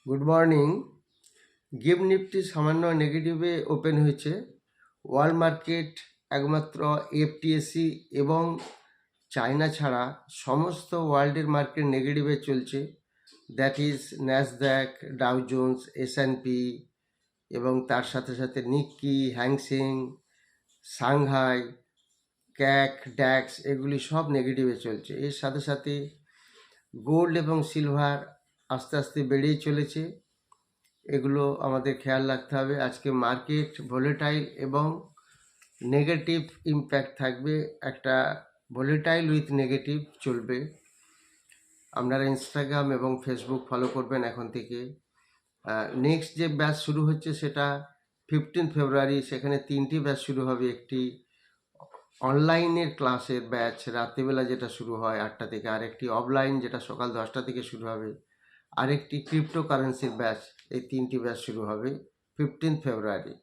Good morning. Gift Nifty সামান্য নেগেটিভে open হয়েছে। World market একমাত্র এফটিএসি এবং চায়না ছাড়া সমস্ত ওয়ার্ল্ডের মার্কেট নেগেটিভে চলছে। That is Nasdaq, Dow Jones, S&P এবং তার সাথে সাথে নিক্কি, হ্যাংসেং, সাংহাই, ক্যাক, ড্যাক্স এগুলি সব নেগেটিভে চলছে। এর সাথে সাথে গোল্ড এবং সিলভার আস্তে আস্তে বেড়েই চলেছে। এগুলো আমাদের খেয়াল রাখতে হবে। আজকে মার্কেট ভোলেটাইল এবং নেগেটিভ ইম্প্যাক্ট থাকবে, একটা ভোলেটাইল উইথ নেগেটিভ চলবে। আপনারা ইনস্টাগ্রাম এবং ফেসবুক ফলো করবেন এখন থেকে। নেক্সট যে ব্যাচ শুরু হচ্ছে সেটা 15 ফেব্রুয়ারি, সেখানে 3টি ব্যাচ শুরু হবে। একটি অনলাইনের ক্লাসের ব্যাচ রাত্রিবেলা যেটা শুরু হয় 8টা থেকে, আর একটি অফলাইন যেটা সকাল 10টা থেকে শুরু হবে, আরেকটি ক্রিপ্টো কারেন্সির ব্যাচ। এই 3টি ব্যাচ শুরু হবে 15 ফেব্রুয়ারি।